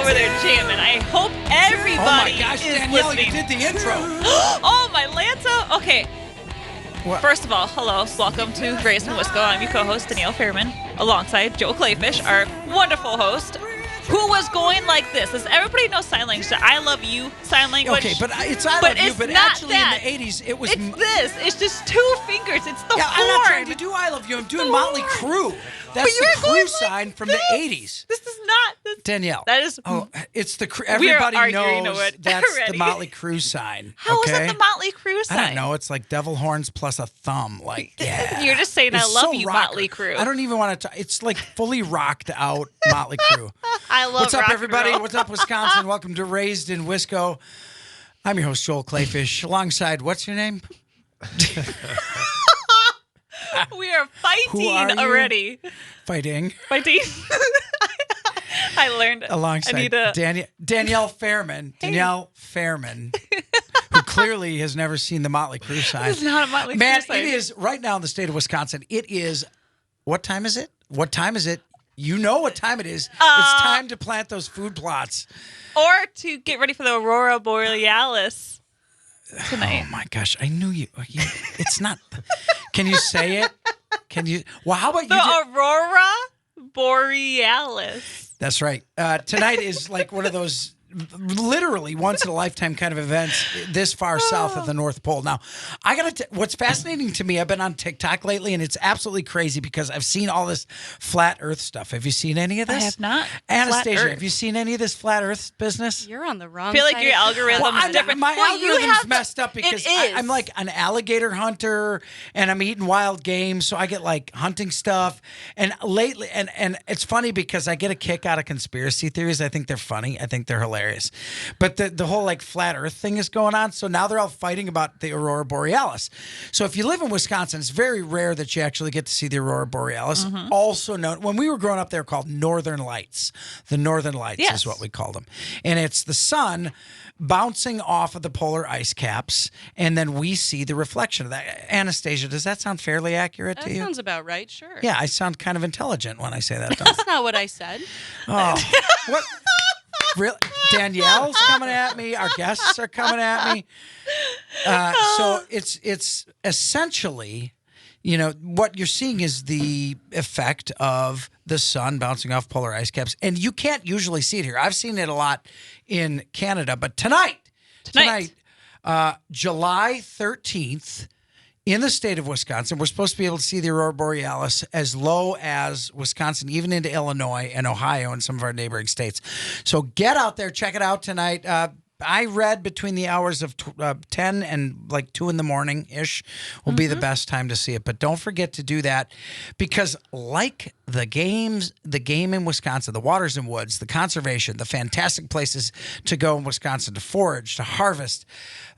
over there jamming. I hope everybody Oh my gosh, is Danielle, listening. you did the intro. Oh, my Lanta. Okay. What? First of all, hello. Welcome to Grace and Wisco. I'm your co-host, Danielle Fairman, alongside Joe Clayfish, our wonderful host, who was going like this. Does everybody know sign language? The I love you sign language? Okay, but it's I love you, it's but not actually that. in the 80s, it was... It's this. It's just two fingers. It's the Yeah, I'm not trying horn. to do I love you. I'm doing Motley Crue. But That's you the were going Crue like sign from this. the 80s. This is not. This, Danielle. That is. Oh, it's the Crue. We are Everybody arguing knows over it that's the already. Motley Crue sign. How is okay? it the Motley Crue sign? I don't know. It's like devil horns plus a thumb. Like, yeah. You're just saying, It's I love so you, rocker. Motley Crue. I don't even want to. It's like fully rocked out Motley Crue. I love What's up, rock and everybody? roll. What's up, Wisconsin? Welcome to Raised in Wisco. I'm your host, Joel Clayfish. Alongside, what's your name? We are Who are fighting you? already. Fighting. Fighting. I learned. Alongside I need a. Danielle Fairman. Danielle Fairman, who clearly has never seen the Motley Crue sign. This is not a Motley Crue Man, sign. it is right now in the state of Wisconsin. It is. What time is it? What time is it? You know what time it is. It's time to plant those food plots. Or to get ready for the Aurora Borealis tonight. Oh my gosh! I knew you. It's not. Can you say it? Can you? Well, how about you? The Aurora Borealis. That's right. Tonight is like one of those literally once in a lifetime kind of events this far south of the North Pole. Now, I got to what's fascinating to me, I've been on TikTok lately and it's absolutely crazy because I've seen all this flat earth stuff. Have you seen any of this? I have not. Anastasia, Flat have you seen any of this flat earth business? You're on the wrong I feel like side your of the algorithm fence. is I'm different. my Well, you algorithm's have messed up because it is. I'm like an alligator hunter and I'm eating wild game, so I get like hunting stuff. And lately, and it's funny because I get a kick out of conspiracy theories. I think they're funny. I think they're hilarious. But the whole like flat Earth thing is going on, so now they're all fighting about the Aurora Borealis. So if you live in Wisconsin, it's very rare that you actually get to see the Aurora Borealis. Mm-hmm. Also known, when we were growing up, they were called Northern Lights. The Northern Lights Yes. is what we called them, and it's the sun bouncing off of the polar ice caps, and then we see the reflection of that. Anastasia, does that sound fairly accurate to That you? sounds about right, sure. Yeah, I sound kind of intelligent when I say that. Don't I? That's not what I said. Oh, what? Really? Danielle's coming at me. Our guests are coming at me. So it's essentially, you know, what you're seeing is the effect of the sun bouncing off polar ice caps, and you can't usually see it here. I've seen it a lot in Canada, but tonight, July 13th. In the state of Wisconsin, we're supposed to be able to see the Aurora Borealis as low as Wisconsin, even into Illinois and Ohio and some of our neighboring states. So get out there, check it out tonight. I read between the hours of 10 and like 2 in the morning-ish will be the best time to see it. But don't forget to do that because like the game in Wisconsin, the waters and woods, the conservation, the fantastic places to go in Wisconsin to forage, to harvest,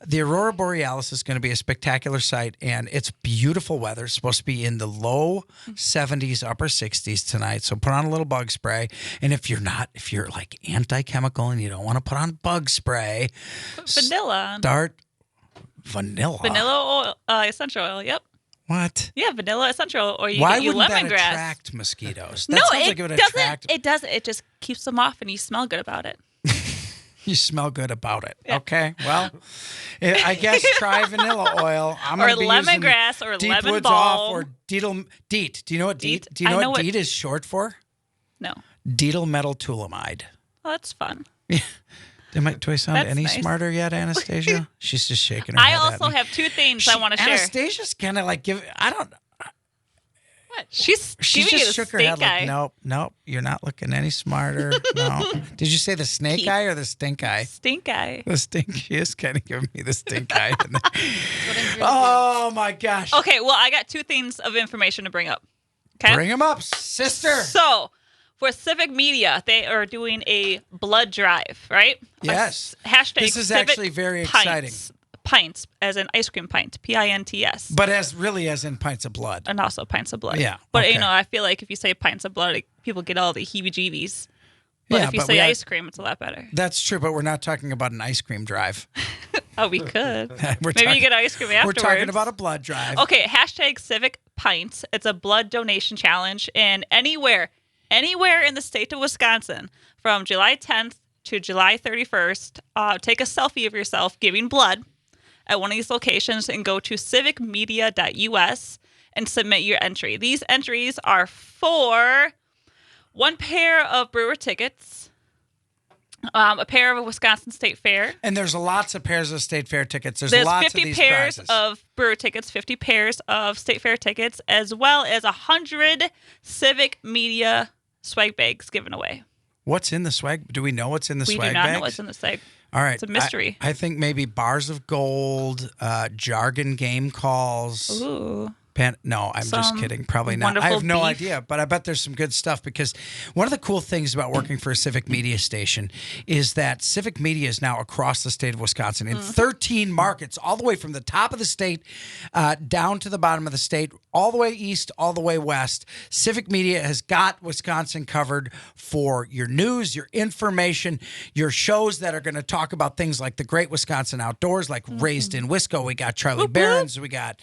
the Aurora Borealis is going to be a spectacular sight, and it's beautiful weather. It's supposed to be in the low 70s, upper 60s tonight. So put on a little bug spray. And if you're like anti-chemical and you don't want to put on bug spray, Vanilla. start vanilla. Vanilla oil, essential oil. Yep. What? Yeah, vanilla essential oil. Or you Why get you wouldn't that lemongrass. attract mosquitoes? That No, sounds it like it would doesn't. attract. It doesn't. It just keeps them off, and you smell good about it. You smell good about it. Yeah. Okay. Well, I guess try vanilla oil. I'm Or gonna be using lemongrass or Deep lemon Woods balm. Off or DEET. Do you know what DEET? DEET? Do you I know know what what- DEET is short for? No. Dietylmethyltulamide. Oh, that's fun. Do I sound That's any nice. smarter yet, Anastasia? She's just shaking her I head at also me. have two things I want to share. Anastasia's kind of like She's She giving you just the shook her stink head like, eye. nope, you're not looking any smarter. No. Did you say the snake Keep. eye or the stink eye? Stink eye. The stink. She is kind of giving me the stink eye. That's what I'm here to Oh my gosh. Okay, well, I got two things of information to bring up. Okay. Bring him up, sister. So, for Civic Media, they are doing a blood drive, right? Yes. Hashtag This is Civic actually very Pints. Pints, as in ice cream pint, PINTS. But as in pints of blood. And also pints of blood. Yeah, But, okay. you know, I feel like if you say pints of blood, people get all the heebie-jeebies. But Yeah, if you but say we ice cream, it's a lot better. That's true, but we're not talking about an ice cream drive. Oh, we could. We're Maybe you talking- get ice cream afterwards. We're talking about a blood drive. Okay, hashtag Civic Pints. It's a blood donation challenge. And anywhere in the state of Wisconsin from July 10th to July 31st, take a selfie of yourself giving blood at one of these locations and go to civicmedia.us and submit your entry. These entries are for one pair of brewer tickets, a pair of a Wisconsin State Fair. And there's lots of pairs of State Fair tickets. There's lots 50 of these pairs prizes. of brewer tickets, 50 pairs of State Fair tickets, as well as 100 Civic Media swag bags given away. What's in the swag? Do we know what's in the We swag do not bags? know what's in the swag. All right. It's a mystery. I think maybe bars of gold, jargon game calls. Ooh. No, I'm just Some kidding. Probably not. I wonderful have no beef. idea, but I bet there's some good stuff because one of the cool things about working for a Civic Media station is that Civic Media is now across the state of Wisconsin in 13 markets, all the way from the top of the state down to the bottom of the state, all the way east, all the way west. Civic Media has got Wisconsin covered for your news, your information, your shows that are going to talk about things like the Great Wisconsin Outdoors, like Raised in Wisco. We got Charlie Barons. We got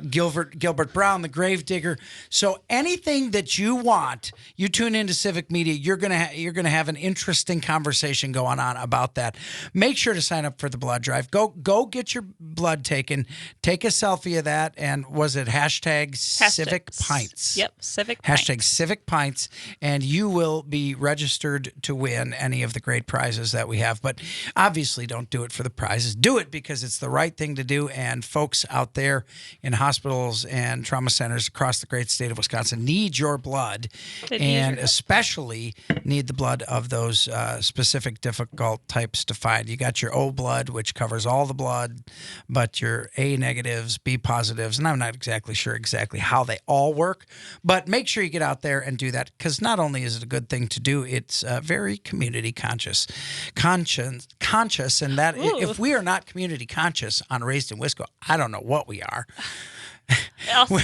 Gilbert Brown, the Gravedigger. So anything that you want, you tune into Civic Media, you're gonna have an interesting conversation going on about that. Make sure to sign up for the blood drive. Go get your blood taken. Take a selfie of that. And was it hashtag Civic Pints? Yep, Civic Hashtag Pints. Civic Pints, and you will be registered to win any of the great prizes that we have. But obviously, don't do it for the prizes. Do it because it's the right thing to do. And folks out there in hospitals and trauma centers across the great state of Wisconsin need your blood, They need and your- especially need the blood of those specific difficult types to find. You got your O blood, which covers all the blood, but your A negatives, B positives, and I'm not exactly sure exactly how they all work, but make sure you get out there and do that because not only is it a good thing to do, it's very community conscious, and that Ooh. if we are not community conscious on Raised in Wisco, I don't know what we are. Also,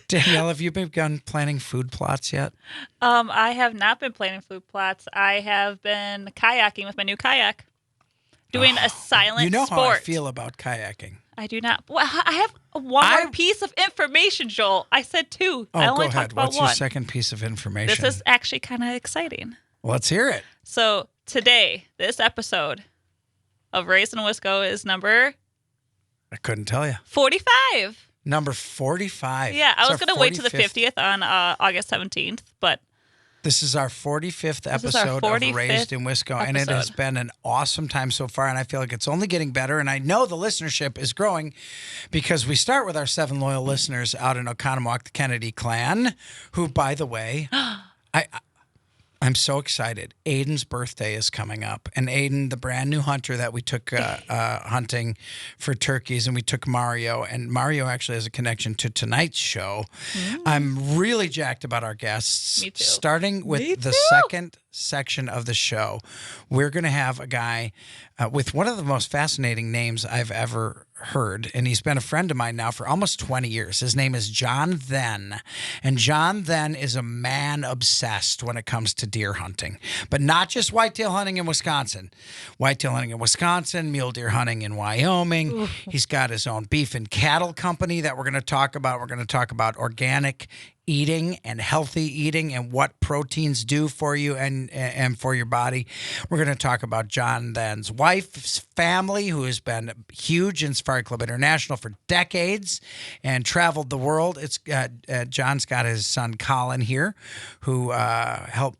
Danielle, have you begun planning food plots yet? I have not been planning food plots. I have been kayaking with my new kayak, doing a silent You know sport. how I feel about kayaking. I do not. Well, I have one more piece of information, Joel. I said two. Oh, I go only ahead. talked about What's one. your second piece of information? This is actually kind of exciting. Let's hear it. So today, this episode of Raised in Wisco is number I couldn't tell you. 45. Number 45. Yeah, I It's was our going to wait to the 45th 50th on August 17th, but This is our 45th This is our episode 45th of Raised in Wisco, and it has episode. been an awesome time so far, and I feel like it's only getting better, and I know the listenership is growing because we start with our 7 loyal listeners out in Oconomowoc, the Kennedy clan, who, by the way, I'm so excited. Aiden's birthday is coming up. And Aiden, the brand new hunter that we took hunting for turkeys, and we took Mario. And Mario actually has a connection to tonight's show. I'm really jacked about our guests. Me too. Starting with Me the too. second section of the show, we're going to have a guy with one of the most fascinating names I've ever heard, and he's been a friend of mine now for almost 20 years. His name is John Then, and John Then is a man obsessed when it comes to deer hunting, but not just whitetail hunting in Wisconsin. Whitetail hunting in Wisconsin, mule deer hunting in Wyoming. He's got his own beef and cattle company that we're going to talk about. We're going to talk about organic eating and healthy eating and what proteins do for you and for your body. We're going to talk about John Then's wife's family, who has been huge in Safari Club International for decades and traveled the world. It's John's got his son Colin here, who helped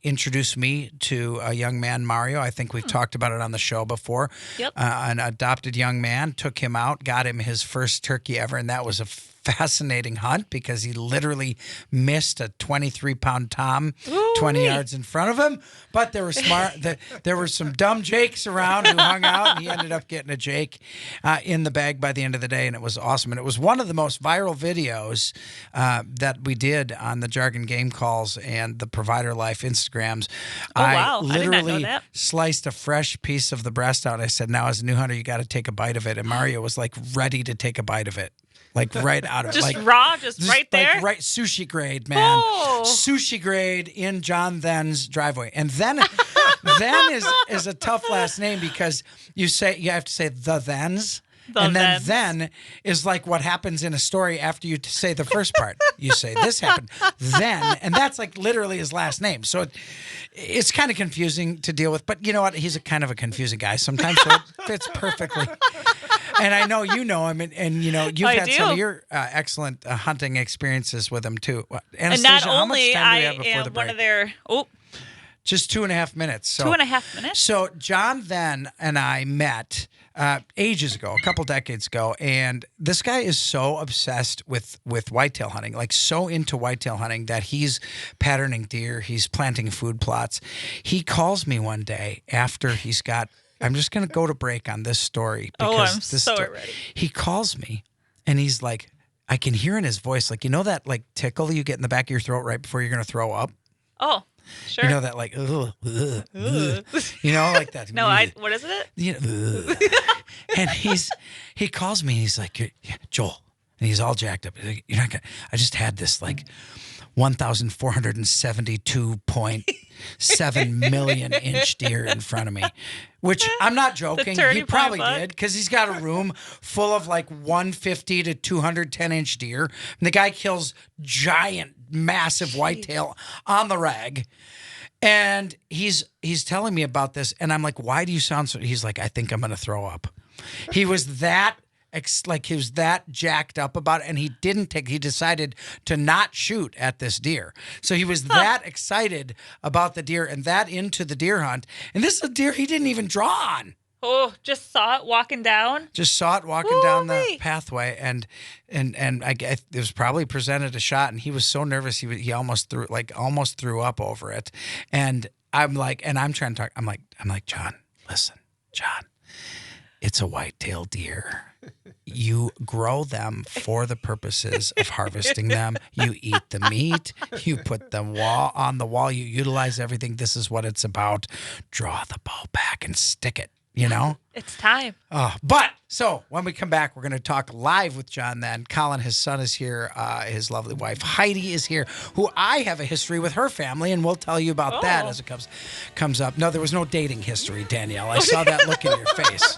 introduce me to a young man, Mario. I think we've talked about it on the show before. Yep. An adopted young man, took him out, got him his first turkey ever, and that was a fascinating hunt because he literally missed a 23-pound tom 20 yards in front of him. But there were there were some dumb jakes around who hung out, and he ended up getting a jake in the bag by the end of the day, and it was awesome. And it was one of the most viral videos that we did on the Jargon Game Calls and the Provider Life Instagrams. Oh, wow. I I did not know literally that. sliced a fresh piece of the breast out. I said, now as a new hunter, you got to take a bite of it. And Mario was like ready to take a bite of it. Like right out of it. Just Like, raw, just right there. Like right sushi grade, man. Oh. Sushi grade in John Then's driveway. And then Then is a tough last name because you have to say the Thens. and thens. then is like what happens in a story after you say the first part. You say this happened, then, and that's like literally his last name. So it's kind of confusing to deal with. But you know what? He's a kind of a confusing guy sometimes, so it fits perfectly. And I know you know him, and you know you've I had do. some of your excellent hunting experiences with him too. And Anastasia, not how much only time do I we have before am the one break? of their Just 2.5 minutes. So 2.5 minutes. So John then and I met ages ago, a couple decades ago, and this guy is so obsessed with whitetail hunting, like so into whitetail hunting that he's patterning deer, he's planting food plots. He calls me one day after he's got. I'm just going to go to break on this story because I'm this so story, ready. He calls me and he's like, I can hear in his voice, like, you know that like tickle you get in the back of your throat right before you're going to throw up. Oh, sure. You know that like, ugh, ugh, ugh. You know, like that. No, what is it? You know, ugh. And he calls me and he's like, "Yeah, Joel," and he's all jacked up. He's like, "You're not gonna." I just had this like 1,472.7 million inch deer in front of me, which I'm not joking. turning He probably point buck. did because he's got a room full of like 150 to 210 inch deer. And the guy kills giant, massive whitetail on the rag. And he's telling me about this, and I'm like, "Why do you sound so?" He's like, "I think I'm gonna throw up." He was that he was that jacked up about it, and he decided to not shoot at this deer. So he was that excited about the deer and that into the deer hunt. And this is a deer he didn't even draw on. Oh, just saw it walking down. Just saw it walking down the Woo-wee. pathway, and I guess it was probably presented a shot, and he was so nervous he almost threw up over it. And I'm like, and I'm trying to talk. I'm like, John, listen, John, it's a white-tailed deer. You grow them for the purposes of harvesting them. You eat the meat. You put them on the wall. You utilize everything. This is what it's about. Draw the bow back and stick it. You know? It's time. So when we come back, we're going to talk live with John then. Colin, his son, is here. His lovely wife, Heidi, is here, who I have a history with her family, and we'll tell you about that as it comes up. No, there was no dating history, Danielle. I saw that look in your face.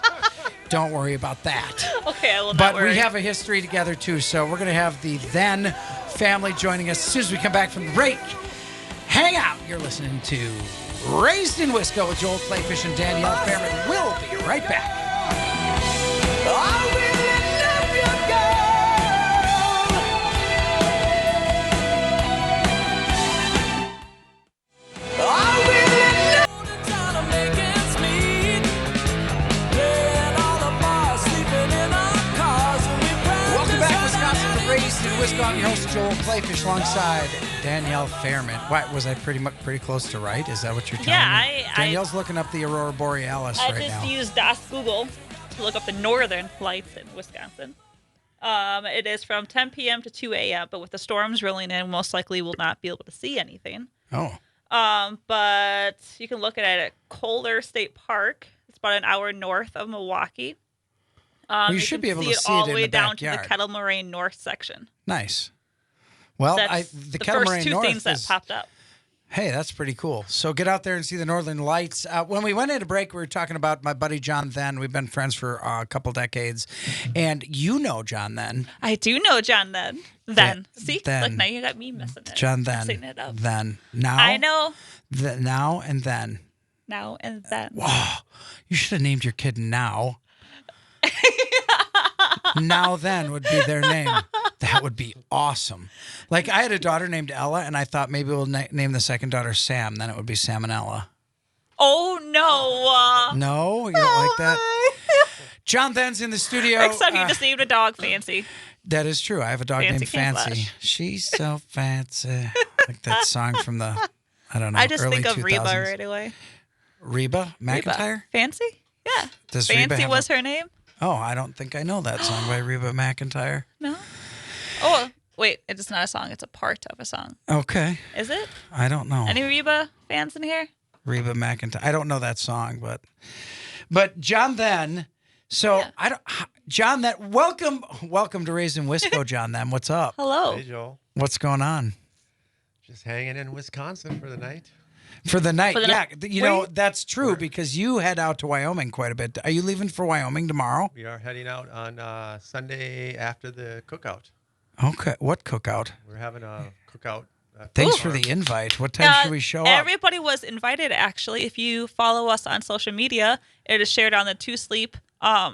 Don't worry about that. Okay, I will not But worry. we have a history together, too, so we're going to have the then family joining us as soon as we come back from the break. Hang out. You're listening to Raised in Wisco with Joel Clayfish and Danielle Fairman. We'll be right back. Welcome back, Wisconsin, to Raised in Wisco. I'm your host, Joel Clayfish, alongside Danielle Fairman. What, was I pretty close to right? Is that what you're telling me? Yeah, Danielle's looking up the Aurora Borealis I right just now. used Ask Google to look up the northern lights in Wisconsin. It is from 10 p.m. to 2 a.m., but with the storms rolling in, most likely we'll not be able to see anything. Oh, But you can look at it at Kohler State Park. It's about an hour north of Milwaukee. you should be able to see all it the in way the down to backyard. the Kettle Moraine North section. Nice. Well, That's the the Kettle first Moraine two North things that is- popped up. Hey, that's pretty cool. So get out there and see the Northern Lights. When we went into break, we were talking about my buddy John Then. We've been friends for a couple decades. And you know John Then. I do know John Then. See? Then. Look, now you got me messing it. John Then. Messing it up. Then. Now. I know. Now and then. Now and then. Wow. You should have named your kid Now. Now Then would be their name. That would be awesome. Like, I had a daughter named Ella, and I thought maybe we'll name the second daughter Sam. Then it would be Sam and Ella. Oh, no. No? You don't like that? John Then's in the studio. Except you just named a dog Fancy. That is true. I have a dog named Fancy Fancy. Camouflage. She's so fancy. Like that song from the, I don't know, I just early think of 2000s. Reba right away. Reba McEntire? Reba. Fancy? Yeah. Does Reba Fancy have was her name? Oh, I don't think I know that song by Reba McEntire. No. Oh, wait. It's not a song. It's a part of a song. Okay. Is it? I don't know. Any Reba fans in here? Reba McEntire. I don't know that song, but John Then. So Yeah. John Then. Welcome to Raised in Wisco, John Then. What's up? Hello. Hey, Joel. What's going on? Just hanging in Wisconsin for the night. For the night. For the Yeah, night. you Where know, you- that's true because you head out to Wyoming quite a bit. Are you leaving for Wyoming tomorrow? We are heading out on Sunday after the cookout. Okay. What cookout? We're having a cookout. Thanks Ooh. for the invite. What time should we show up? Everybody was invited, actually. If you follow us on social media, it is shared on the Two Sleep Oh,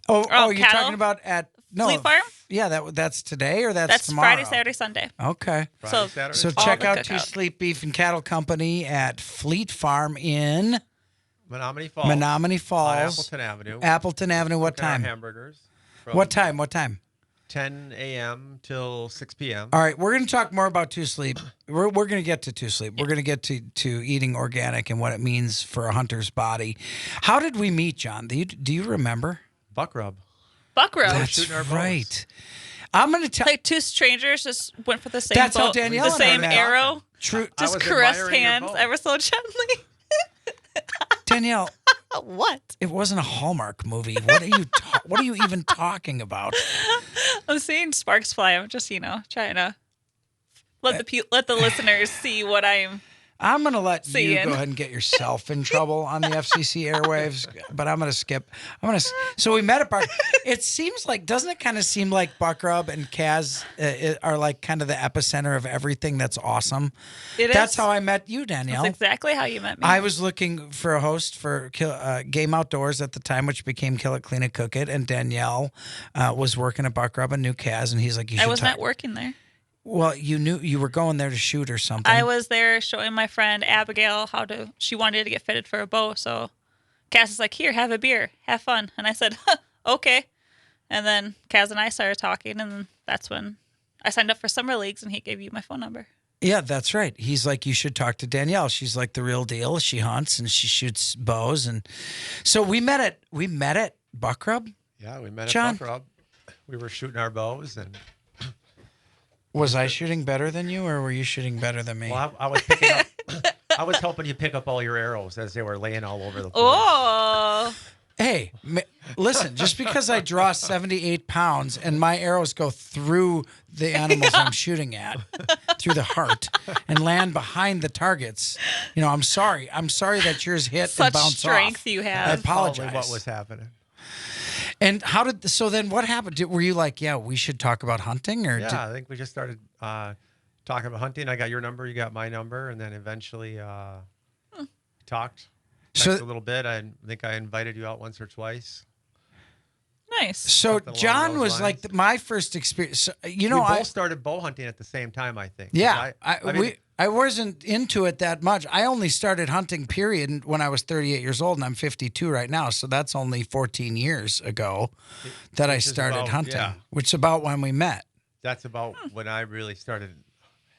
you're cattle? talking about at Fleet Farm? Yeah, that's today or that's That's tomorrow? Friday, Saturday, Sunday. Okay. Friday, So- Saturday. So All check the out Two cookout. Sleep Beef and Cattle Company at Fleet Farm in Menominee Falls. Menominee On Falls. Appleton Avenue. Appleton Avenue. What Cooking our time? hamburgers. From What time? 10 a.m. till 6 p.m. All right, we're going to talk more about Two Sleep. We're going to get to Two Sleep. We're going to get to eating organic and what it means for a hunter's body. How did we meet, John? Do you remember? Buck rub. Buck roast. That's shooting our bows. right. I'm going to tell. Like two strangers just went for the same That's how boat, Danielle the and I same met. arrow. True, I Just was caressed admiring your hands bow. ever so gently. Danielle. What? It wasn't a Hallmark movie. What are you even talking about? I'm seeing sparks fly. I'm just, trying to let the listeners see what I'm. I'm going to let you Seeing. go ahead and get yourself in trouble on the FCC airwaves, but I'm going to skip. So we met at Buck. It seems like, doesn't it kind of seem like Buck Rub and Kaz are like kind of the epicenter of everything that's awesome? That's how I met you, Danielle. That's exactly how you met me. I was looking for a host for Game Outdoors at the time, which became Kill It, Clean It, Cook It, and Danielle was working at Buck Rub and knew Kaz, and he's like, "You should." I was not working there. Well, you knew you were going there to shoot or something. I was there showing my friend Abigail she wanted to get fitted for a bow. So Cass is like, "Here, have a beer, have fun." And I said, "Okay." And then Kaz and I started talking, and that's when I signed up for summer leagues, and he gave you my phone number. Yeah, that's right. He's like, you should talk to Danielle. She's like the real deal. She hunts and she shoots bows, and so we met at Buck Rub. Yeah, we met John? at Buck rub. We were shooting our bows, and Was I shooting better than you, or were you shooting better than me? well, I was picking up. I was helping you pick up all your arrows as they were laying all over the place. Oh, Hey, listen, just because I draw 78 pounds and my arrows go through the animals I'm shooting at, through the heart, and land behind the targets, I'm sorry. I'm sorry that yours hit and such bounce strength off. you I have. apologize. Probably what was happening. And so then what happened? Were you like, yeah, we should talk about hunting? Or Yeah, I think we just started talking about hunting. I got your number, you got my number, and then eventually talked. So- Next a little bit. I think I invited you out once or twice. Nice. So Something along John those was like lines. my first experience. So, We both started bow hunting at the same time, I think. 'Cause yeah, I mean, I wasn't into it that much. I only started hunting, period, when I was 38 years old, and I'm 52 right now. So that's only 14 years ago that I which is started about- hunting, yeah. which is about when we met. that's about when I really started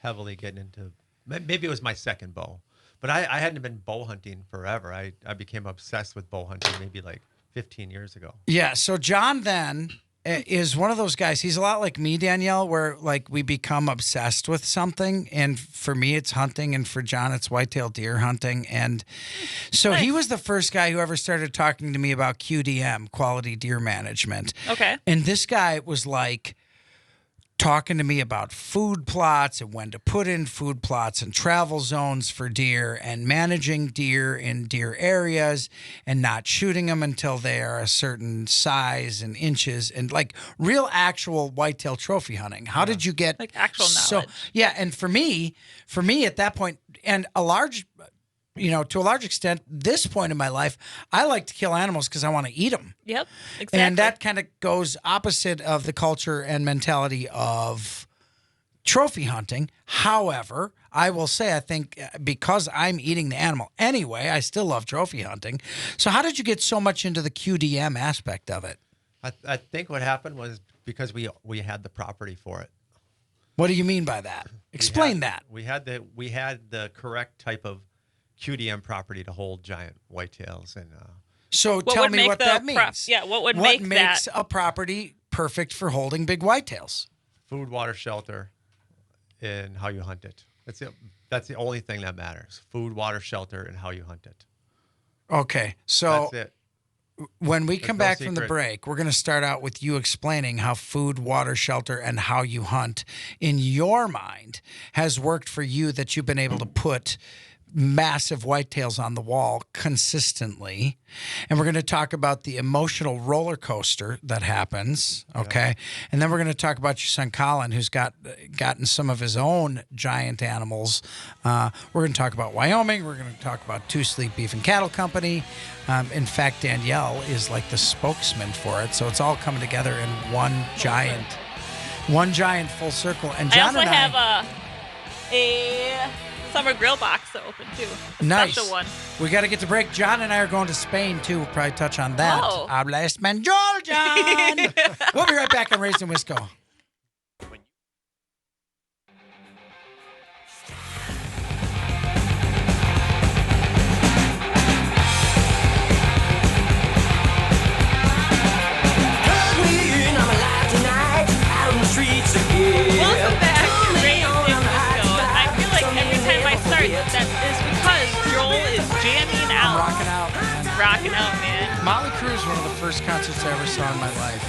heavily getting into. Maybe it was my second bow, but I hadn't been bow hunting forever. I became obsessed with bow hunting maybe like 15 years ago. Yeah. So John then is one of those guys. He's a lot like me, Danielle, where like we become obsessed with something. And for me, it's hunting. And for John, it's whitetail deer hunting. And so he was the first guy who ever started talking to me about QDM, quality deer management. Okay. And this guy was like talking to me about food plots and when to put in food plots and travel zones for deer and managing deer in deer areas and not shooting them until they are a certain size and inches and like real actual whitetail trophy hunting. How did you get Like actual knowledge. Yeah, and for me at that point and to a large extent, this point in my life, I like to kill animals because I want to eat them. Yep. Exactly. And that kind of goes opposite of the culture and mentality of trophy hunting. However, I will say, I think because I'm eating the animal anyway, I still love trophy hunting. So how did you get so much into the QDM aspect of it? I think what happened was because we had the property for it. What do you mean by that? Explain that. We had the correct type of QDM property to hold giant whitetails and. So What tell would me make what the that means. what What make makes that? a property perfect for holding big whitetails? Food, water, shelter, and how you hunt it. That's the only thing that matters. Food, water, shelter, and how you hunt it. Okay, so That's it. when we come no back from the secret. break, we're going to start out with you explaining how food, water, shelter, and how you hunt in your mind has worked for you that you've been able to put massive whitetails on the wall consistently. And we're going to talk about the emotional roller coaster that happens. Okay. And then we're going to talk about your son, Colin, who's gotten some of his own giant animals. We're going to talk about Wyoming. We're going to talk about Two Sleep Beef and Cattle Company. In fact, Danielle is like the spokesman for it. So it's all coming together in one giant full circle. And John I also and have a summer grill box to open too. A Nice. special one. We got to get to break. John and I are going to Spain too. We'll probably touch on that. Oh. Habla español, John. We'll be right back on Raised in Wisco. Welcome back to Raised in Wisco. I feel like every time I start, that is because Joel is jamming out. Rocking out, man. Molly Cruz, one of the first concerts I ever saw in my life.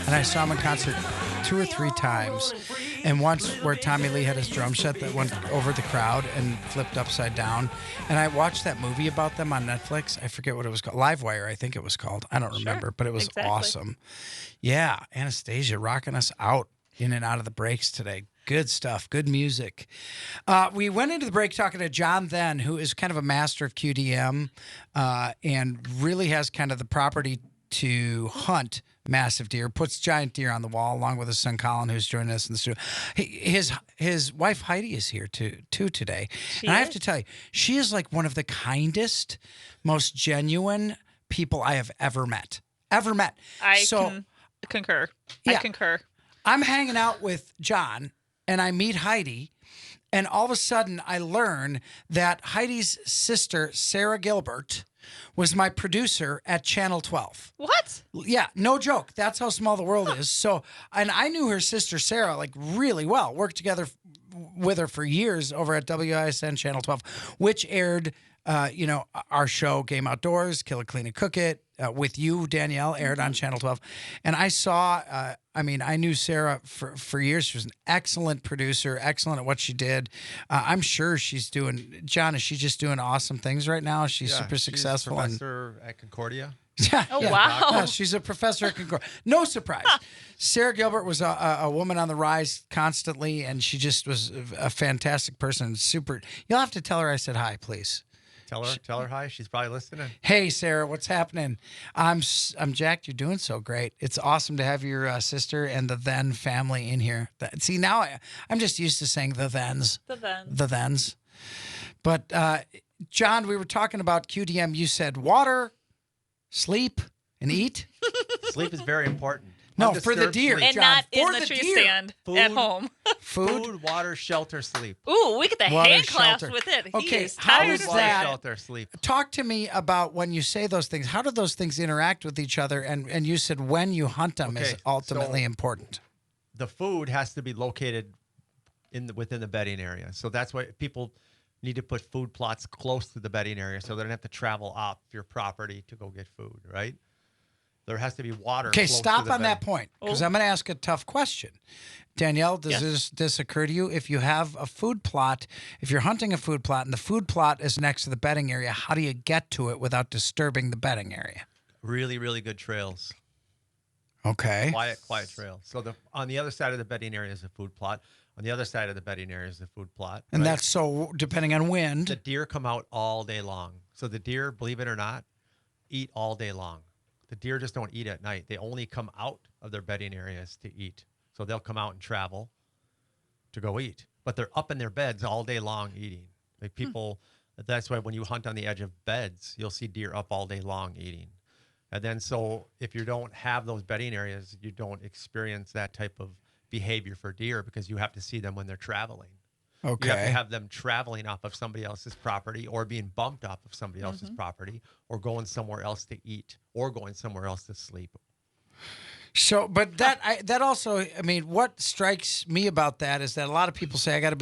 And I saw him in concert 2 or 3 times. And once where Tommy Lee had his drum set that went over the crowd and flipped upside down. And I watched that movie about them on Netflix. I forget what it was called. Livewire, I think it was called. I don't remember, but it was exactly. awesome. Yeah, Anastasia rocking us out in and out of the breaks today. Good stuff. Good music. We went into the break talking to John Then, who is kind of a master of QDM and really has kind of the property to hunt massive deer, puts giant deer on the wall, along with his son Colin, who's joining us in the studio. His wife Heidi is here too today. And I have to tell you, she is like one of the kindest, most genuine people I have ever met. I concur. Yeah. I concur. I'm hanging out with John and I meet Heidi, and all of a sudden I learn that Heidi's sister, Sarah Gilbert, was my producer at Channel 12. What? Yeah, no joke. That's how small the world is. So, and I knew her sister, Sarah, like really well, worked together with her for years over at WISN Channel 12, which aired, our show, Game Outdoors, Kill It, Clean It, Cook It, with you, Danielle, aired on Channel 12. And I saw, I knew Sarah for years. She was an excellent producer, excellent at what she did. I'm sure she's doing, John, is she just doing awesome things right now? She's super successful. She's a professor at Concordia. Wow. Yeah, she's a professor at Concordia. No surprise. Sarah Gilbert was a woman on the rise constantly, and she just was a fantastic person. Super. You'll have to tell her I said hi, please. Tell her hi. She's probably listening. Hey, Sarah, what's happening? I'm jacked. You're doing so great. It's awesome to have your sister and the Then family in here. See, now I'm just used to saying the Thens. The Thens. But, John, we were talking about QDM. You said water, sleep, and eat. Sleep is very important. No, for the deer. And John, not in for the the tree deer. stand Food. at home. Food. Water, shelter, sleep. Ooh, we get the Water, hand clasp shelter. with it. Okay, He is how tired is of Water, that? shelter, sleep. Talk to me about when you say those things. How do those things interact with each other? And you said when you hunt them is Okay, ultimately so- important. The food has to be located within the bedding area. So that's why people need to put food plots close to the bedding area so they don't have to travel off your property to go get food, right? There has to be water. Okay, close stop to the on that bedding. point because I'm going to ask a tough question. Danielle, does this occur to you? If you have a food plot, if you're hunting a food plot and the food plot is next to the bedding area, how do you get to it without disturbing the bedding area? Really, really good trails. Okay. Quiet trails. So on the other side of the bedding area is a food plot. On the other side of the bedding area is the food plot. And right? that's so depending on wind. The deer come out all day long. So the deer, believe it or not, eat all day long. The deer just don't eat at night. They only come out of their bedding areas to eat. So they'll come out and travel to go eat. But they're up in their beds all day long eating. Like people, that's why when you hunt on the edge of beds, you'll see deer up all day long eating. And then so if you don't have those bedding areas, you don't experience that type of behavior for deer because you have to see them when they're traveling. Okay. You have to have them traveling off of somebody else's property or being bumped off of somebody else's property or going somewhere else to eat or going somewhere else to sleep. So, but that also, I mean, what strikes me about that is that a lot of people say I got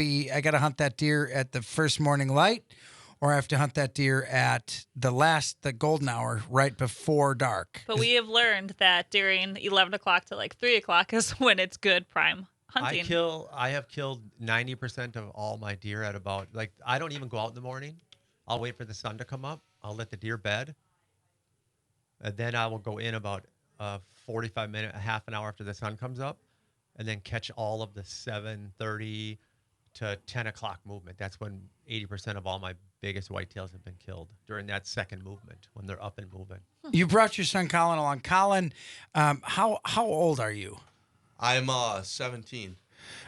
to hunt that deer at the first morning light, or I have to hunt that deer at the golden hour right before dark. But we have learned that during 11 o'clock to like 3 o'clock is when it's good prime hunting. I have killed 90% of all my deer at about, like, I don't even go out in the morning. I'll wait for the sun to come up. I'll let the deer bed. And then I will go in about 45 minutes, a half an hour after the sun comes up, and then catch all of the 7:30 to 10 o'clock movement. That's when 80% of all my biggest whitetails have been killed during that second movement when they're up and moving. You brought your son Colin along. Colin, how old are you? I'm 17.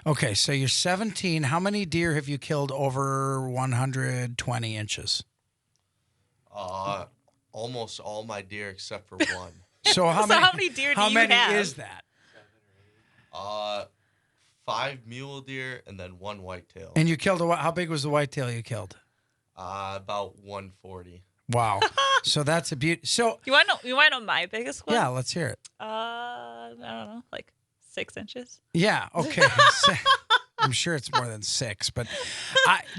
Okay, so you're 17. How many deer have you killed over 120 inches? Almost all my deer except for one. So how So many? how many deer do how you many have? is that? 5 mule deer and then 1 whitetail. And you killed how big was the whitetail you killed? About 140. Wow. So that's a beauty. So You want to know my biggest one? yeah, let's hear it. I don't know, like 6 inches. Yeah. Okay. I'm sure it's more than 6, but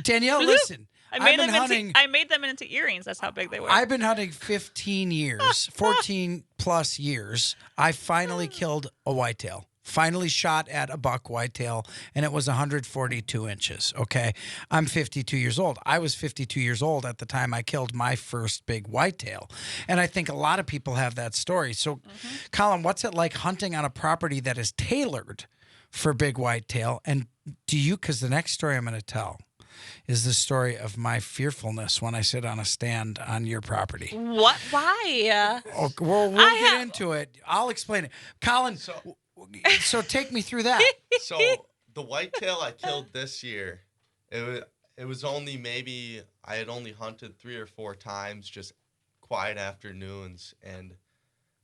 Danielle, Bloop. listen. I made I've been them hunting. into. I made them into earrings. That's how big they were. I've been hunting 15 years, 14 plus years. I finally killed a whitetail. Finally shot at a buck whitetail, and it was 142 inches. Okay. I'm 52 years old. I was 52 years old at the time I killed my first big whitetail. And I think a lot of people have that story. So, Colin, what's it like hunting on a property that is tailored for big whitetail? And do you, because the next story I'm going to tell is the story of my fearfulness when I sit on a stand on your property. What? Why? Oh, we'll get into it. I'll explain it. Colin, so take me through that. So the whitetail I killed this year, it was only maybe I had only hunted 3 or 4 times, just quiet afternoons, and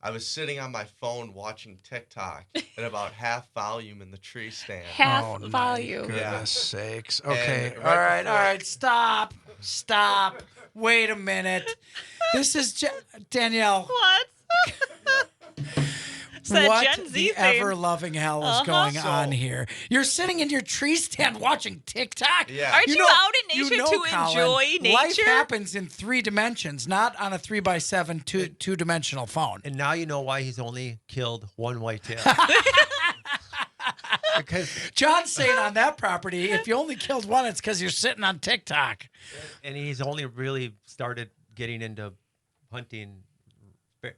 I was sitting on my phone watching TikTok at about half volume in the tree stand. Half volume. Goodness sakes. Okay. And All right right. before- Stop. Wait a minute. This is Danielle. What? It's that What Gen Z the thing. ever-loving hell is going on here? You're sitting in your tree stand watching TikTok. Yeah. Aren't you out in nature to Colin, enjoy life nature? happens in 3 dimensions, not on a 3x7 two-dimensional phone. And now you know why he's only killed 1 whitetail. Because John's saying on that property, if you only killed 1, it's because you're sitting on TikTok. and he's only really started getting into hunting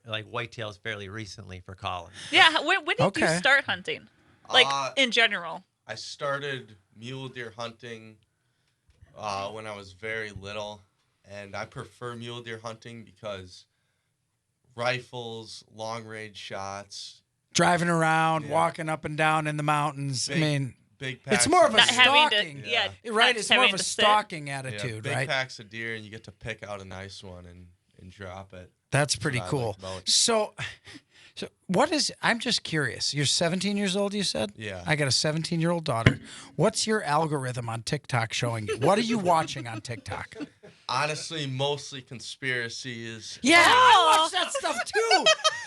like whitetails fairly recently for Colin. Yeah. When did you Okay. start hunting? Like Uh, in general. I started mule deer hunting when I was very little, and I prefer mule deer hunting because rifles, long range shots, Driving around, Yeah. walking up and down in the mountains. Big- I mean, big packs. it's more of a Not having stalking. to. Yeah. Right, not it's more of having a to sit. stalking Yeah, attitude, big right? packs of deer, and you get to pick out a nice one and drop it. That's pretty what I cool. like about- So what is, I'm just curious. You're 17 years old, you said? Yeah. I got a 17-year-old daughter. What's your algorithm on TikTok showing you? What are you watching on TikTok? Honestly, mostly conspiracies. Yeah, I watch that stuff too.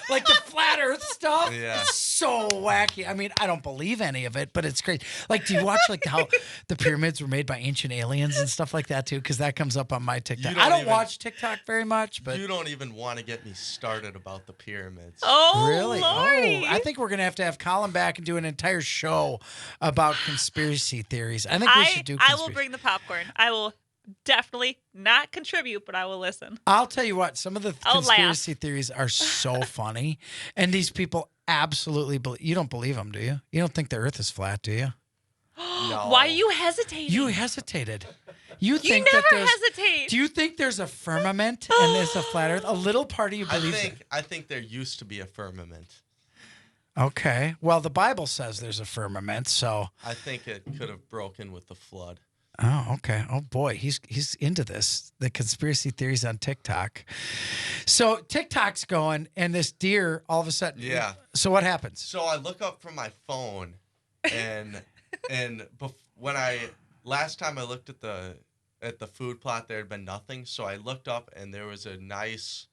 Like the flat earth stuff. Yeah. It's so wacky. I mean, I don't believe any of it, but it's great. Like, do you watch like how the pyramids were made by ancient aliens and stuff like that too? Because that comes up on my TikTok. don't I don't even- watch TikTok very much, but You don't even want to get me started about the pyramids. Oh, really? Lordy. Oh, I think we're gonna have Colin back and do an entire show about conspiracy theories. I think we should do. I will bring the popcorn. I will definitely not contribute, but I will listen. I'll tell you what. Some of the I'll conspiracy theories are so funny, and these people absolutely believe. You don't believe them, do you? You don't think the Earth is flat, do you? No. Why are you hesitating? You hesitated. You You think that never there's. hesitate. Do you think there's a firmament and there's a flat Earth? A little part of you I believes it. think there used to be a firmament. Okay. Well, the Bible says there's a firmament, so. I think it could have broken with the flood. Oh, okay. Oh boy, he's into this. The conspiracy theories on TikTok. So TikTok's going, and this deer all of a sudden. Yeah. So what happens? So I look up from my phone, and when last time I looked at the food plot, there had been nothing. So I looked up, and there was a nice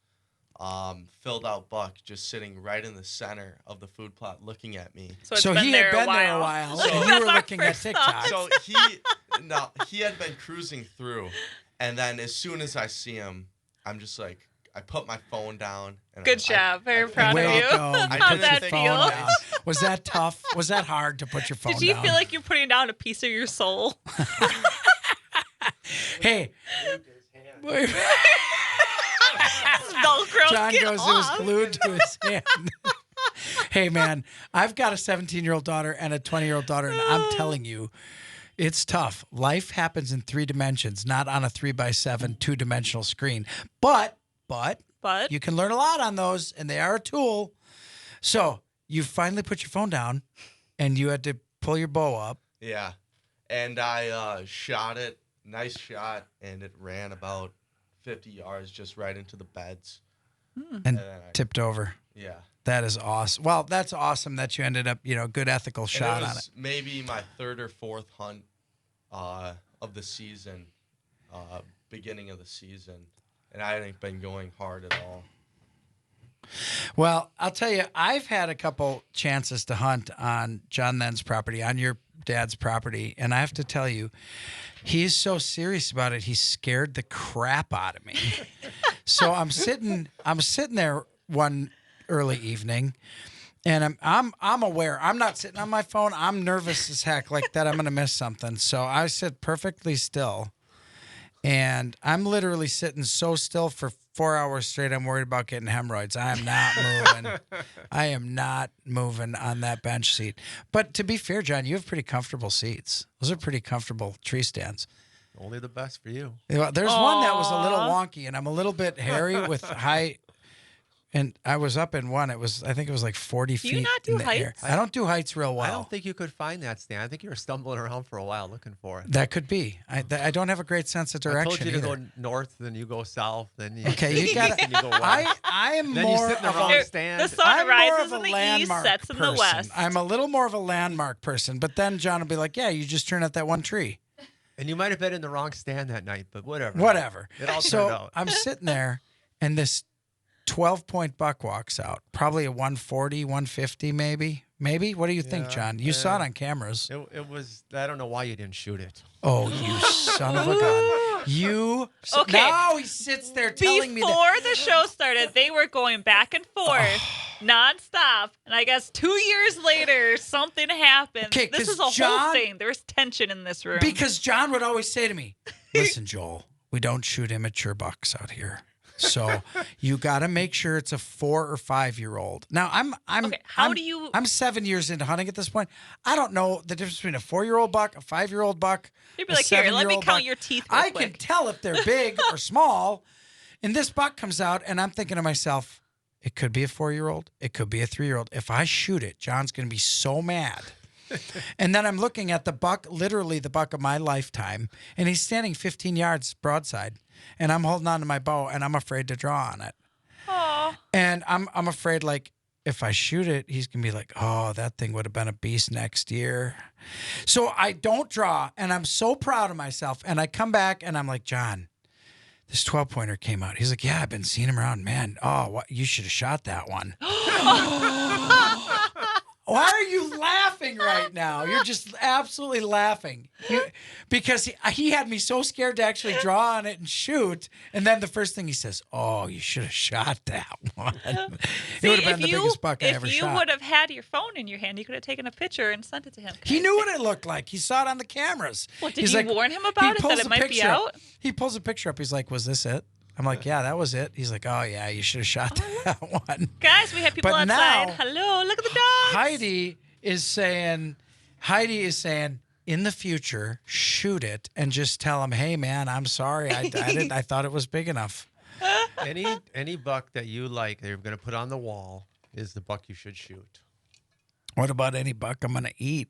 filled out buck just sitting right in the center of the food plot, looking at me. So, it's So been he there had been a there a while. while, So- and you That's were our looking at first TikTok. thought. So he had been cruising through, and then as soon as I see him, I'm just like, I put my phone down. And Good job. Very proud Way of to you. go. You I put How'd didn't your that think phone feel? about down. Was that tough? Was that hard to put your phone Did you down? feel like you're putting down a piece of your soul? Hey. Velcro, John get goes, it was off. glued to his hand. Hey, man, I've got a 17-year-old daughter and a 20-year-old daughter, and I'm telling you, it's tough. Life happens in 3 dimensions, not on a 3x7 2-dimensional screen. But you can learn a lot on those, and they are a tool. So you finally put your phone down, and you had to pull your bow up. Yeah. And I shot it. Nice shot. And it ran about 50 yards just right into the beds. And then I- tipped over. Yeah. That is awesome. Well, that's awesome that you ended up, good ethical shot and it on was it. maybe my 3rd or 4th hunt of the season, beginning of the season. And I hadn't been going hard at all. Well, I'll tell you, I've had a couple chances to hunt on John Then's property, on your dad's property, and I have to tell you, he's so serious about it. He scared the crap out of me. So I'm sitting there one early evening, and I'm aware. I'm not sitting on my phone. I'm nervous as heck, like that I'm going to miss something. So I sit perfectly still. And I'm literally sitting so still for 4 hours straight. I'm worried about getting hemorrhoids. I am not moving. I am not moving on that bench seat. But to be fair, John, you have pretty comfortable seats. Those are pretty comfortable tree stands. Only the best for you. There's one that was a little wonky, and I'm a little bit hairy with high. And I was up in one. I think it was like 40 Do you feet not do in the air. heights? I don't do heights real well. I don't think you could find that stand. I think you were stumbling around for a while looking for it. That could be. I don't have a great sense of direction. I told you to either. go north, then you go south, then you Okay, you got then you go west. I am Then you more sit in the of wrong a, The stand. sun I'm more rises of a in the east, landmark sets in the person. west. I'm a little more of a landmark person, but then John will be like, "Yeah, you just turn out that one tree." And you might have been in the wrong stand that night, but whatever. Whatever. It all So turned out. I'm sitting there, and this 12-point buck walks out, probably a 140, 150, maybe. What do you think, Yeah, John? You saw it on cameras. It was. I don't know why you didn't shoot it. Oh, you son of a gun! You Okay. Now he sits there telling me that. Before the show started, they were going back and forth nonstop. And I guess 2 years later, something happened. Okay, This 'cause is a John- whole thing. There's tension in this room. Because John would always say to me, "Listen, Joel, we don't shoot immature bucks out here. So you got to make sure it's a 4 or 5-year-old." Now Okay, how do you- I'm 7 years into hunting at this point. I don't know the difference between a 4-year-old buck, a 5-year-old buck. You'd be a like, "Here, let me 7-year-old count buck. your teeth real I quick." can tell if they're big or small. And this buck comes out, and I'm thinking to myself, it could be a 4-year-old, it could be a 3-year-old. If I shoot it, John's going to be so mad. And then I'm looking at the buck, literally the buck of my lifetime, and he's standing 15 yards broadside, and I'm holding on to my bow, and I'm afraid to draw on it. Aw. And I'm afraid, like, if I shoot it, he's gonna be like, "Oh, that thing would have been a beast next year." So I don't draw, and I'm so proud of myself. And I come back, and I'm like, "John, this 12-pointer came out." He's like, "Yeah, I've been seeing him around, man. Oh, what, you should have shot that one." Why are you laughing right now? You're just absolutely laughing. Because he had me so scared to actually draw on it and shoot. And then the first thing he says, "Oh, you should have shot that one." It would have been the biggest buck I ever If you shot. would have had your phone in your hand, you could have taken a picture and sent it to him. He knew what it looked like. He saw it on the cameras. What, did He's you like- warn him he about it, pulls that it a might be picture up. out? He pulls a picture up. He's like, "Was this it?" I'm like, "Yeah, that was it." He's like, "Oh, yeah, you should have shot that one." Guys, we have people But outside. now- Hello, look at the dogs. Heidi is saying, in the future, shoot it and just tell him, "Hey, man, I'm sorry. I thought it was big enough." Any buck that you like that you're going to put on the wall is the buck you should shoot. What about any buck I'm going to eat?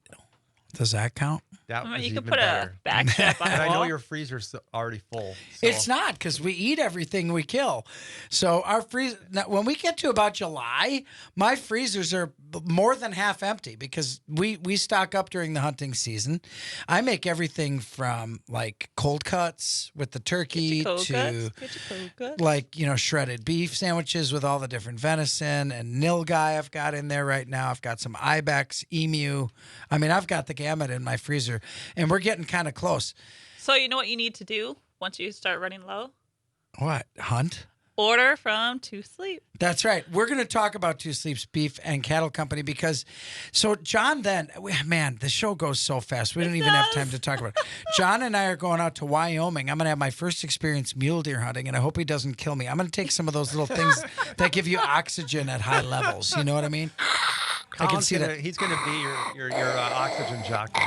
Does that count? That was You even could put better. a backstrap on And the I know wall. your freezer's already full. So. It's not, because we eat everything we kill. So our freezer, when we get to about July, my freezers are more than half empty because we stock up during the hunting season. I make everything from like cold cuts with the turkey Cold to cuts. Get your cold cuts. like, shredded beef sandwiches with all the different venison and nilgai I've got in there right now. I've got some ibex, emu. I mean, I've got the gamut in my freezer, and we're getting kind of close. So you know what you need to do once you start running low? What? Hunt? Order from To Sleep. That's right. We're going to talk about Two Sleeps Beef and Cattle Company because, so John, man, the show goes so fast. We don't even have time to talk about it. John and I are going out to Wyoming. I'm going to have my first experience mule deer hunting, and I hope he doesn't kill me. I'm going to take some of those little things that give you oxygen at high levels. You know what I mean? I can see that. He's gonna be your oxygen jockey.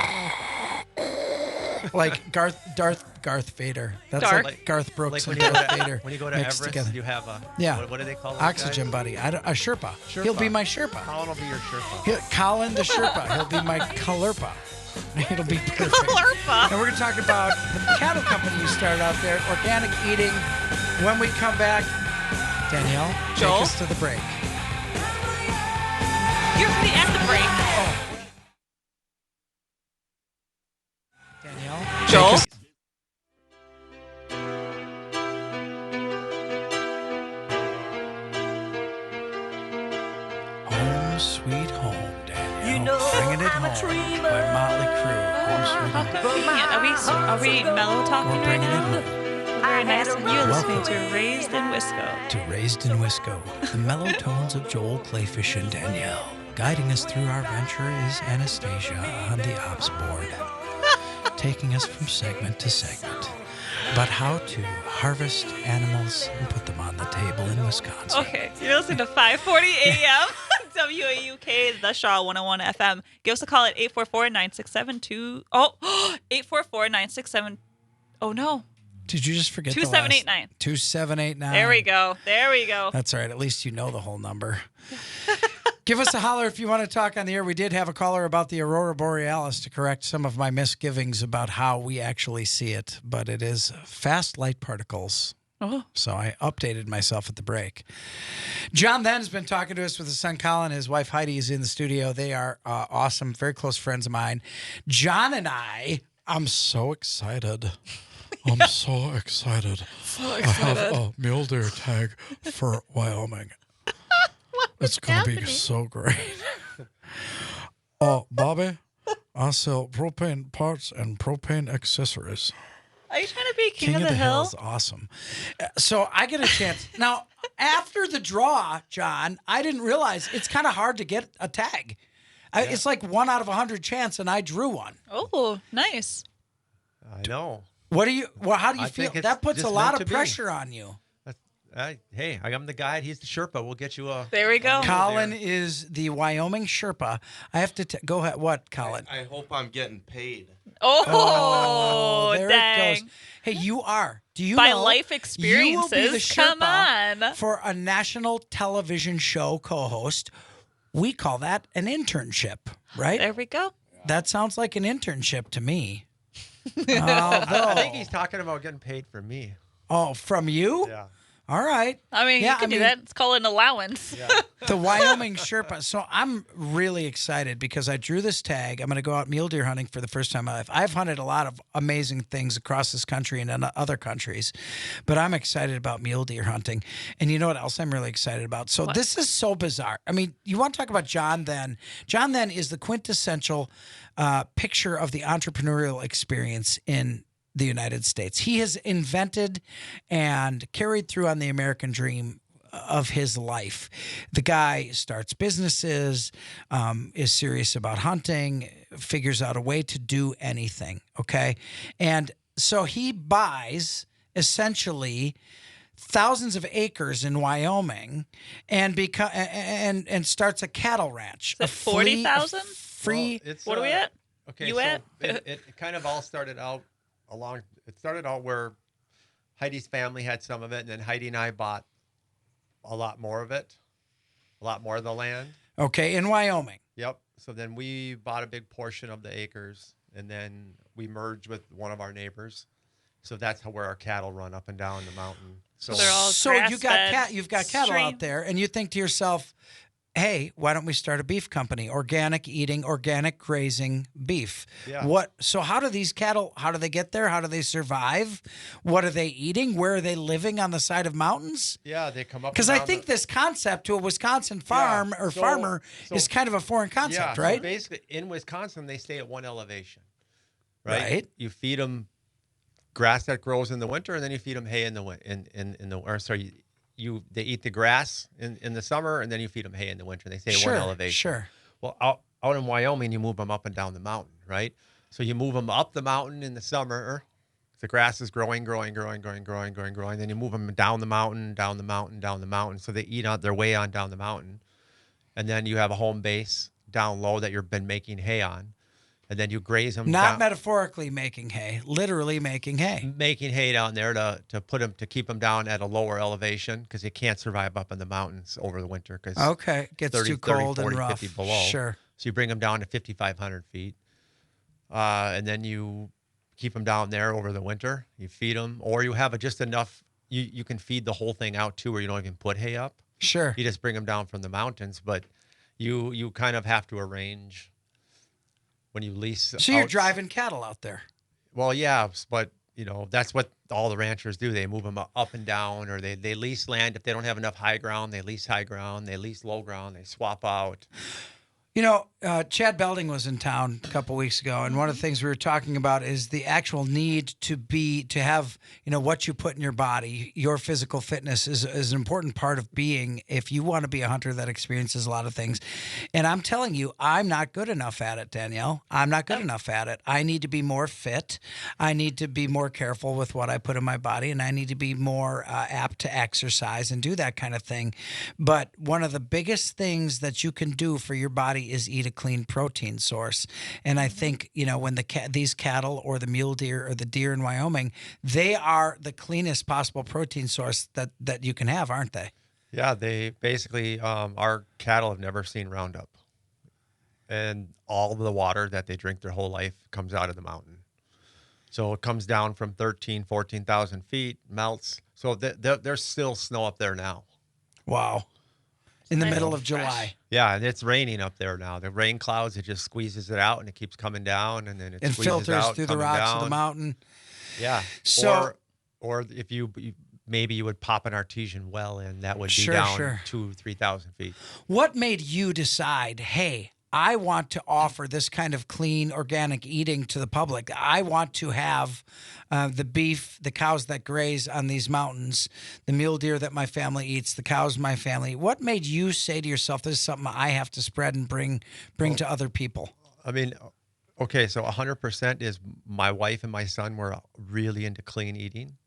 Like Garth Vader. That's Darth. like Garth Brooks Like and Darth Vader. when you go to mixed Everest, together. you have a Yeah. What do they call those Oxygen guys? buddy. A Sherpa. He'll be my Sherpa. Colin will be your Sherpa. Colin the Sherpa. He'll be my Kalurpa. It'll be perfect. Kalurpa. And we're going to talk about the cattle company you started out there, organic eating. When we come back, Danielle, Joel? take us to the break. You're already at the break. Danielle, Joel? take us- Home Sweet Home, Danielle. Bringing it home by Motley Crue. Home Sweet How Home. convenient. Are we mellow talking We're right bringing it now? home Very nice. And you're listening Welcome. to Raised in Wisco. to Raised in Wisco, the mellow tones of Joel, Clayfish, and Danielle. Guiding us through our venture is Anastasia on the ops board, taking us from segment to segment about how to harvest animals and put them on the table in Wisconsin. Okay, you're listening to 540 AM, WAUK, The Shaw 101 FM. Give us a call at 844-967-2... Oh, 844-967... Oh, no. Did you just forget 2789. 2789. There we go. There we go. That's all right. At least you know the whole number. Give us a holler if you want to talk on the air. We did have a caller about the Aurora Borealis to correct some of my misgivings about how we actually see it, but it is fast light particles. Oh. So I updated myself at the break. John then's been talking to us with his son Colin. His wife Heidi is in the studio. They are awesome, very close friends of mine. John and I'm so excited. I'm so excited. I have a mule deer tag for Wyoming. It's going to be so great. Bobby, I sell propane parts and propane accessories. Are you trying to be King of the Hill Hill? is awesome. So I get a chance. Now, after the draw, John, I didn't realize it's kind of hard to get a tag. It's like 1 out of 100 chance, and I drew one. Oh, nice. I know. How do you I feel? think it's That puts a just lot meant of to be. pressure on you. Hey, I'm the guide. He's the Sherpa. We'll get you a. There we go. Colin is the Wyoming Sherpa. I have to go ahead. What, Colin? I hope I'm getting paid. Oh, there dang. it goes. Hey, you are. Do you By know life you will be the experiences. Come Sherpa on. for a national television show co-host? We call that an internship, right? There we go. That sounds like an internship to me. I think he's talking about getting paid for me. Oh, from you? Yeah. All right. I mean, Yeah, you can I do mean- that. It's called an allowance. The Wyoming Sherpa. So I'm really excited because I drew this tag. I'm going to go out mule deer hunting for the first time in my life. I've hunted a lot of amazing things across this country and in other countries, but I'm excited about mule deer hunting. And you know what else I'm really excited about? So this is so bizarre. I mean, you want to talk about John then? John then is the quintessential picture of the entrepreneurial experience in the United States. He has invented and carried through on the American dream of his life. The guy starts businesses, is serious about hunting, figures out a way to do anything. Okay. And so he buys essentially thousands of acres in Wyoming and and starts a cattle ranch. Is it 40,000? Free. Well, it's, What are we at? Okay, You so at? it kind of all started out It started out where Heidi's family had some of it, and then Heidi and I bought a lot more of it, a lot more of the land. Okay, in Wyoming. Yep. So then we bought a big portion of the acres, and then we merged with one of our neighbors. So that's where our cattle run up and down the mountain. So they're all So you've got grass-fed, cattle stream. out there, and you think to yourself, "Hey, why don't we start a beef company? Organic eating, organic grazing beef." Yeah. So how do these cattle? How do they get there? How do they survive? What are they eating? Where are they living on the side of mountains? yeah, they come up. Because and I down think the, this concept to a Wisconsin farm or So- farmer so- is kind of a foreign yeah, concept, so right? basically, in Wisconsin, they stay at one elevation. Right. Right. You feed them grass that grows in the winter, and then you feed them hay in the they eat the grass in the summer, and then you feed them hay in the winter. They stay at Sure, one elevation. sure. Well, out in Wyoming, you move them up and down the mountain, right? So you move them up the mountain in the summer. The grass is growing. Then you move them down the mountain. So they eat out their way on down the mountain. And then you have a home base down low that you've been making hay on. And then you graze them. Not down, metaphorically making hay, literally making hay. making hay down there to keep them down at a lower elevation because they can't survive up in the mountains over the winter because Okay, gets 30, too cold 40, and rough. 50 below. Sure. So you bring them down to 5,500 feet, and then you keep them down there over the winter. You feed them, or you have just enough. You can feed the whole thing out too, where you don't even put hay up. Sure. You just bring them down from the mountains, but you kind of have to arrange when you lease. So you're out- driving cattle out there. Well, yeah, but that's what all the ranchers do. They move them up and down, or they lease land. If they don't have enough high ground, they lease high ground. They lease low ground. They swap out. Chad Belding was in town a couple weeks ago, and one of the things we were talking about is the actual need to have, what you put in your body. Your physical fitness is an important part of being if you want to be a hunter that experiences a lot of things. And I'm telling you, I'm not good enough at it, Danielle. I'm not good enough at it. I need to be more fit. I need to be more careful with what I put in my body, and I need to be more apt to exercise and do that kind of thing. But one of the biggest things that you can do for your body is eat a clean protein source. And I think, when these cattle or the mule deer or the deer in Wyoming, they are the cleanest possible protein source that you can have, aren't they? Yeah, they basically, our cattle have never seen Roundup. And all of the water that they drink their whole life comes out of the mountain. So it comes down from 14,000 feet, melts. So there's still snow up there now. Wow. In the Nice middle and of July. fresh. Yeah, and it's raining up there now. The rain clouds, it just squeezes it out, and it keeps coming down, and then it And squeezes filters out, through the coming rocks of the down. mountain. Yeah. So- or if maybe you would pop an artesian well in, that would be Sure, down sure. 2,000-3,000 feet. What made you decide, hey, I want to offer this kind of clean, organic eating to the public? I want to have the beef, the cows that graze on these mountains, the mule deer that my family eats, the cows my family. What made you say to yourself, this is something I have to spread and bring to other people? I mean, okay, so 100% is my wife and my son were really into clean eating.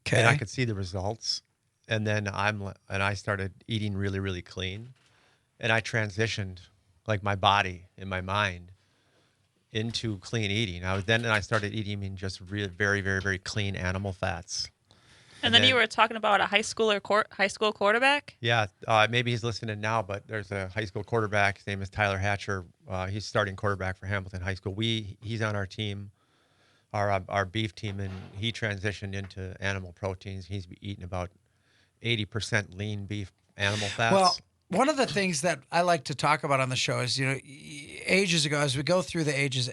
Okay. And I could see the results. And then I started eating really, really clean. And I transitioned like my body and my mind into clean eating. I started eating just really very, very, very clean animal fats. And then you were talking about a high school quarterback. Yeah, maybe he's listening now, but there's a high school quarterback. His name is Tyler Hatcher. He's starting quarterback for Hamilton High School. He's on our team, our beef team, and he transitioned into animal proteins. He's eating about 80% lean beef animal fats. Well, one of the things that I like to talk about on the show is, ages ago, as we go through the ages,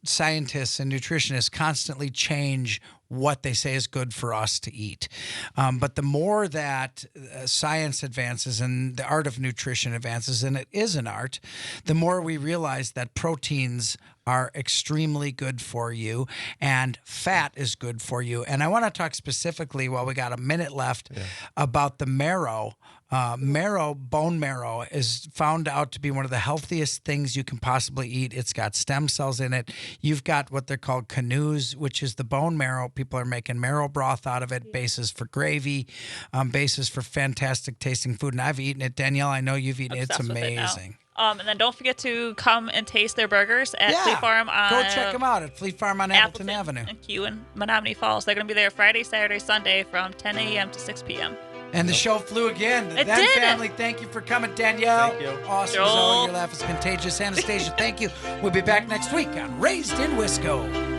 scientists and nutritionists constantly change what they say is good for us to eat. But the more that science advances and the art of nutrition advances, and it is an art, the more we realize that proteins are extremely good for you and fat is good for you. And I want to talk specifically, while we got a minute left, about the marrow. Bone marrow is found out to be one of the healthiest things you can possibly eat. It's got stem cells in it. You've got what they're called canoes, which is the bone marrow. People are making marrow broth out of it, bases for gravy, bases for fantastic tasting food. And I've eaten it. Danielle, I know you've eaten it. It's Obsessed with it now. amazing. And then don't forget to come and taste their burgers at Fleet Farm on go check them out at Fleet Farm on Appleton Avenue. and Q in Menominee Falls. They're going to be there Friday, Saturday, Sunday from 10 a.m. to 6 p.m. And the show flew again. The It Then did. family, thank you for coming. Danielle, Thank you. awesome. Joel. Zoe, your laugh is contagious. Anastasia, thank you. We'll be back next week on Raised in Wisco.